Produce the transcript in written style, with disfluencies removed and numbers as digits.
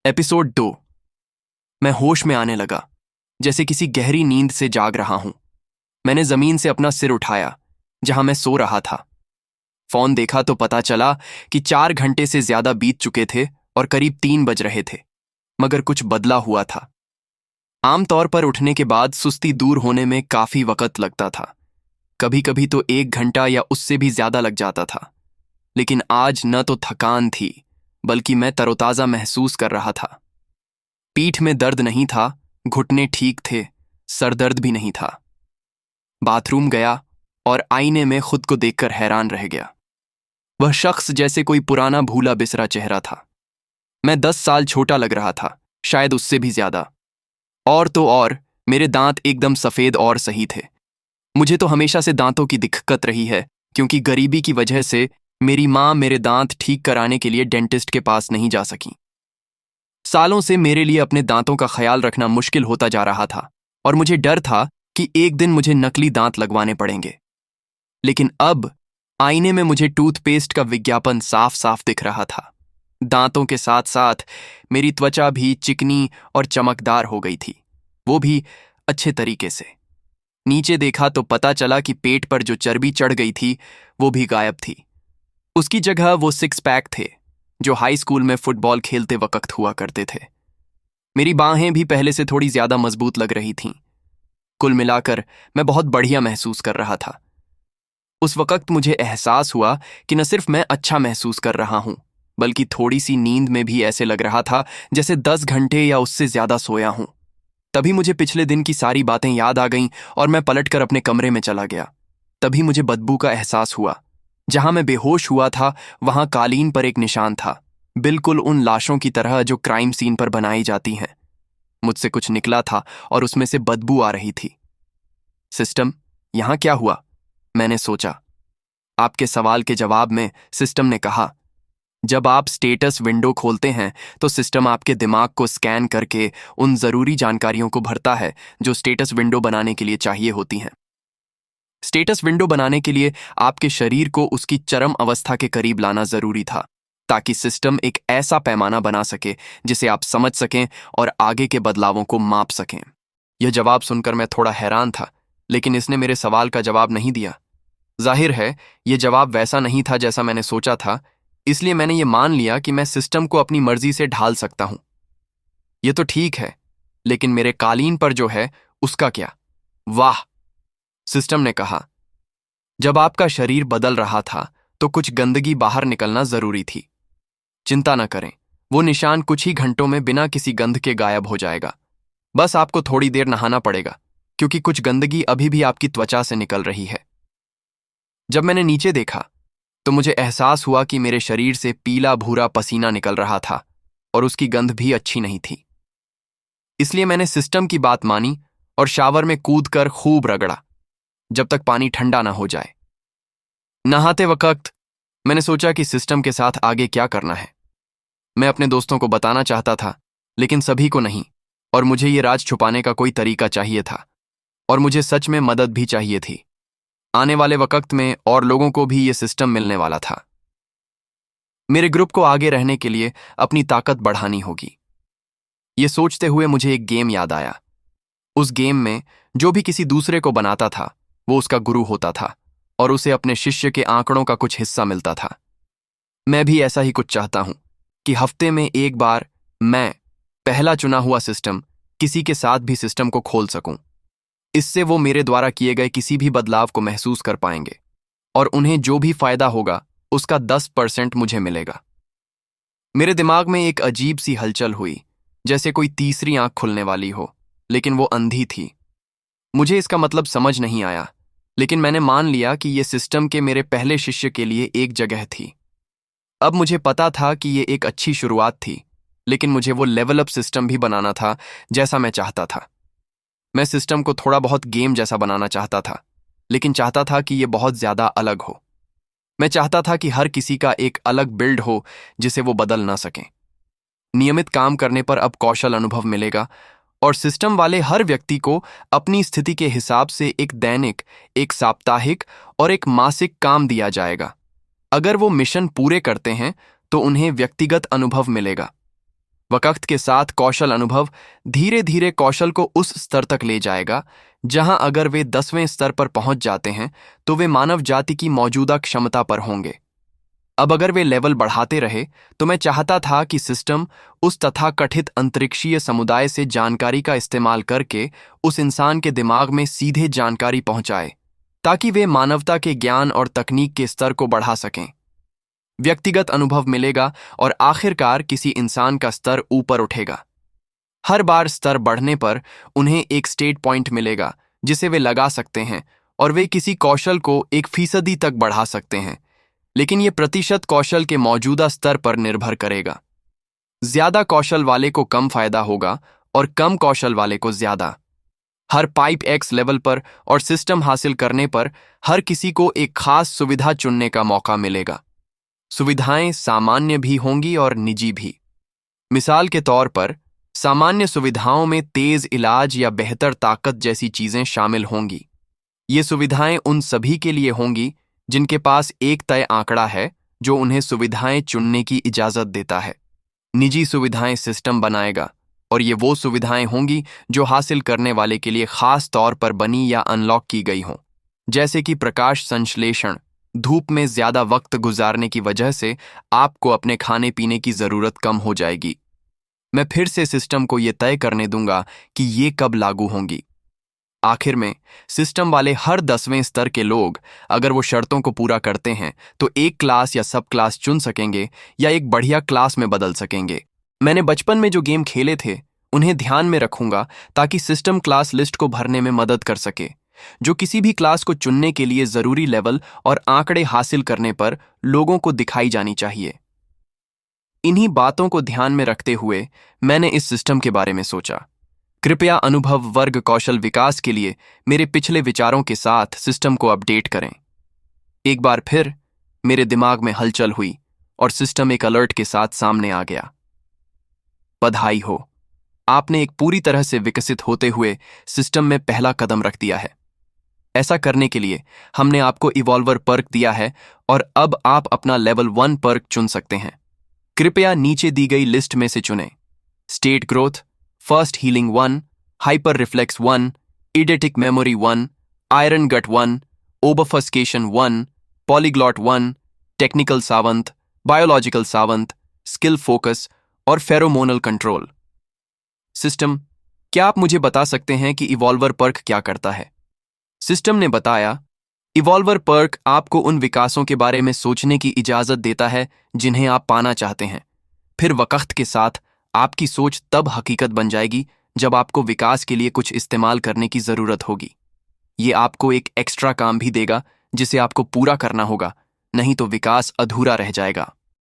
Episode 2। मैं होश में आने लगा, जैसे किसी गहरी नींद से जाग रहा हूं। मैंने जमीन से अपना सिर उठाया, जहां मैं सो रहा था। फोन देखा तो पता चला कि 4 घंटे से ज्यादा बीत चुके थे और करीब 3 बज रहे थे। मगर कुछ बदला हुआ था। आमतौर पर उठने के बाद सुस्ती दूर होने में काफी वक्त लगता था। कभी कभी तो 1 घंटा या उससे भी ज्यादा लग जाता था। लेकिन आज न तो थकान थी, बल्कि मैं तरोताजा महसूस कर रहा था। पीठ में दर्द नहीं था, घुटने ठीक थे, सरदर्द भी नहीं था। बाथरूम गया और आईने में खुद को देखकर हैरान रह गया। वह शख्स जैसे कोई पुराना भूला बिसरा चेहरा था। मैं 10 साल छोटा लग रहा था, शायद उससे भी ज्यादा। और तो और मेरे दांत एकदम सफेद और सही थे। मुझे तो हमेशा से दांतों की दिक्कत रही है, क्योंकि गरीबी की वजह से मेरी माँ मेरे दांत ठीक कराने के लिए डेंटिस्ट के पास नहीं जा सकी। सालों से मेरे लिए अपने दांतों का ख्याल रखना मुश्किल होता जा रहा था और मुझे डर था कि एक दिन मुझे नकली दांत लगवाने पड़ेंगे। लेकिन अब आईने में मुझे टूथपेस्ट का विज्ञापन साफ साफ दिख रहा था। दांतों के साथ साथ मेरी त्वचा भी चिकनी और चमकदार हो गई थी, वो भी अच्छे तरीके से। नीचे देखा तो पता चला कि पेट पर जो चर्बी चढ़ गई थी वो भी गायब थी। उसकी जगह वो 6 पैक थे जो हाई स्कूल में फुटबॉल खेलते वक्त हुआ करते थे। मेरी बाहें भी पहले से थोड़ी ज्यादा मजबूत लग रही थीं। कुल मिलाकर मैं बहुत बढ़िया महसूस कर रहा था। उस वक्त मुझे एहसास हुआ कि न सिर्फ मैं अच्छा महसूस कर रहा हूं, बल्कि थोड़ी सी नींद में भी ऐसे लग रहा था जैसे 10 घंटे या उससे ज्यादा सोया हूं। तभी मुझे पिछले दिन की सारी बातें याद आ गईं और मैं पलटकर अपने कमरे में चला गया। तभी मुझे बदबू का एहसास हुआ। जहां मैं बेहोश हुआ था वहां कालीन पर एक निशान था, बिल्कुल उन लाशों की तरह जो क्राइम सीन पर बनाई जाती हैं। मुझसे कुछ निकला था और उसमें से बदबू आ रही थी। सिस्टम, यहां क्या हुआ? मैंने सोचा। आपके सवाल के जवाब में सिस्टम ने कहा, जब आप स्टेटस विंडो खोलते हैं तो सिस्टम आपके दिमाग को स्कैन करके उन जरूरी जानकारियों को भरता है जो स्टेटस विंडो बनाने के लिए चाहिए होती हैं। स्टेटस विंडो बनाने के लिए आपके शरीर को उसकी चरम अवस्था के करीब लाना जरूरी था, ताकि सिस्टम एक ऐसा पैमाना बना सके जिसे आप समझ सकें और आगे के बदलावों को माप सकें। यह जवाब सुनकर मैं थोड़ा हैरान था, लेकिन इसने मेरे सवाल का जवाब नहीं दिया। जाहिर है यह जवाब वैसा नहीं था जैसा मैंने सोचा था, इसलिए मैंने ये मान लिया कि मैं सिस्टम को अपनी मर्जी से ढाल सकता हूं। यह तो ठीक है, लेकिन मेरे कालीन पर जो है उसका क्या? वाह! सिस्टम ने कहा, जब आपका शरीर बदल रहा था तो कुछ गंदगी बाहर निकलना जरूरी थी। चिंता न करें, वो निशान कुछ ही घंटों में बिना किसी गंध के गायब हो जाएगा। बस आपको थोड़ी देर नहाना पड़ेगा, क्योंकि कुछ गंदगी अभी भी आपकी त्वचा से निकल रही है। जब मैंने नीचे देखा तो मुझे एहसास हुआ कि मेरे शरीर से पीला भूरा पसीना निकल रहा था और उसकी गंध भी अच्छी नहीं थी। इसलिए मैंने सिस्टम की बात मानी और शावर में कूदकर खूब रगड़ा, जब तक पानी ठंडा ना हो जाए। नहाते वक्त मैंने सोचा कि सिस्टम के साथ आगे क्या करना है। मैं अपने दोस्तों को बताना चाहता था, लेकिन सभी को नहीं, और मुझे ये राज छुपाने का कोई तरीका चाहिए था, और मुझे सच में मदद भी चाहिए थी। आने वाले वक्त में और लोगों को भी ये सिस्टम मिलने वाला था। मेरे ग्रुप को आगे रहने के लिए अपनी ताकत बढ़ानी होगी। ये सोचते हुए मुझे एक गेम याद आया। उस गेम में जो भी किसी दूसरे को बनाता था वो उसका गुरु होता था और उसे अपने शिष्य के आंकड़ों का कुछ हिस्सा मिलता था। मैं भी ऐसा ही कुछ चाहता हूं कि हफ्ते में एक बार मैं, पहला चुना हुआ सिस्टम, किसी के साथ भी सिस्टम को खोल सकूं। इससे वो मेरे द्वारा किए गए किसी भी बदलाव को महसूस कर पाएंगे और उन्हें जो भी फायदा होगा उसका 10% मुझे मिलेगा। मेरे दिमाग में एक अजीब सी हलचल हुई, जैसे कोई तीसरी आंख खुलने वाली हो, लेकिन वो अंधी थी। मुझे इसका मतलब समझ नहीं आया, लेकिन मैंने मान लिया कि ये सिस्टम के मेरे पहले शिष्य के लिए एक जगह थी। अब मुझे पता था कि ये एक अच्छी शुरुआत थी, लेकिन मुझे वो लेवल अप सिस्टम भी बनाना था जैसा मैं चाहता था। मैं सिस्टम को थोड़ा बहुत गेम जैसा बनाना चाहता था, लेकिन चाहता था कि ये बहुत ज्यादा अलग हो। मैं चाहता था कि हर किसी का एक अलग बिल्ड हो जिसे वो बदल ना सकें। नियमित काम करने पर अब कौशल अनुभव मिलेगा और सिस्टम वाले हर व्यक्ति को अपनी स्थिति के हिसाब से एक दैनिक, एक साप्ताहिक और एक मासिक काम दिया जाएगा। अगर वो मिशन पूरे करते हैं तो उन्हें व्यक्तिगत अनुभव मिलेगा। वक्त के साथ कौशल अनुभव धीरे धीरे कौशल को उस स्तर तक ले जाएगा जहां अगर वे 10वें स्तर पर पहुंच जाते हैं तो वे मानव जाति की मौजूदा क्षमता पर होंगे। अब अगर वे लेवल बढ़ाते रहे तो मैं चाहता था कि सिस्टम उस तथाकथित अंतरिक्षीय समुदाय से जानकारी का इस्तेमाल करके उस इंसान के दिमाग में सीधे जानकारी पहुंचाए ताकि वे मानवता के ज्ञान और तकनीक के स्तर को बढ़ा सकें। व्यक्तिगत अनुभव मिलेगा और आखिरकार किसी इंसान का स्तर ऊपर उठेगा। हर बार स्तर बढ़ने पर उन्हें एक स्टेट पॉइंट मिलेगा जिसे वे लगा सकते हैं और वे किसी कौशल को 1% तक बढ़ा सकते हैं, लेकिन यह प्रतिशत कौशल के मौजूदा स्तर पर निर्भर करेगा। ज्यादा कौशल वाले को कम फायदा होगा और कम कौशल वाले को ज्यादा। हर पाइप एक्स लेवल पर और सिस्टम हासिल करने पर हर किसी को एक खास सुविधा चुनने का मौका मिलेगा। सुविधाएं सामान्य भी होंगी और निजी भी। मिसाल के तौर पर सामान्य सुविधाओं में तेज इलाज या बेहतर ताकत जैसी चीजें शामिल होंगी। ये सुविधाएं उन सभी के लिए होंगी जिनके पास एक तय आंकड़ा है जो उन्हें सुविधाएं चुनने की इजाजत देता है। निजी सुविधाएं सिस्टम बनाएगा और ये वो सुविधाएं होंगी जो हासिल करने वाले के लिए खास तौर पर बनी या अनलॉक की गई हों, जैसे कि प्रकाश संश्लेषण। धूप में ज्यादा वक्त गुजारने की वजह से आपको अपने खाने पीने की जरूरत कम हो जाएगी। मैं फिर से सिस्टम को यह तय करने दूंगा कि ये कब लागू होंगी। आखिर में सिस्टम वाले हर 10वें स्तर के लोग अगर वो शर्तों को पूरा करते हैं तो एक क्लास या सब क्लास चुन सकेंगे या एक बढ़िया क्लास में बदल सकेंगे। मैंने बचपन में जो गेम खेले थे उन्हें ध्यान में रखूंगा ताकि सिस्टम क्लास लिस्ट को भरने में मदद कर सके, जो किसी भी क्लास को चुनने के लिए जरूरी लेवल और आंकड़े हासिल करने पर लोगों को दिखाई जानी चाहिए। इन्हीं बातों को ध्यान में रखते हुए मैंने इस सिस्टम के बारे में सोचा। कृपया अनुभव वर्ग कौशल विकास के लिए मेरे पिछले विचारों के साथ सिस्टम को अपडेट करें। एक बार फिर मेरे दिमाग में हलचल हुई और सिस्टम एक अलर्ट के साथ सामने आ गया। बधाई हो, आपने एक पूरी तरह से विकसित होते हुए सिस्टम में पहला कदम रख दिया है। ऐसा करने के लिए हमने आपको इवॉल्वर पर्क दिया है और अब आप अपना लेवल 1 पर्क चुन सकते हैं। कृपया नीचे दी गई लिस्ट में से चुनें। State growth, first healing 1, hyper reflex 1, eidetic memory 1, iron gut 1, obfuscation 1, polyglot 1, technical savant, biological savant, skill focus और फेरोमोनल कंट्रोल। सिस्टम, क्या आप मुझे बता सकते हैं कि इवॉल्वर पर्क क्या करता है? सिस्टम ने बताया, इवॉल्वर पर्क आपको उन विकासों के बारे में सोचने की इजाजत देता है जिन्हें आप पाना चाहते हैं। फिर वक्त के साथ आपकी सोच तब हकीकत बन जाएगी जब आपको विकास के लिए कुछ इस्तेमाल करने की जरूरत होगी। ये आपको एक एक्स्ट्रा काम भी देगा जिसे आपको पूरा करना होगा, नहीं तो विकास अधूरा रह जाएगा।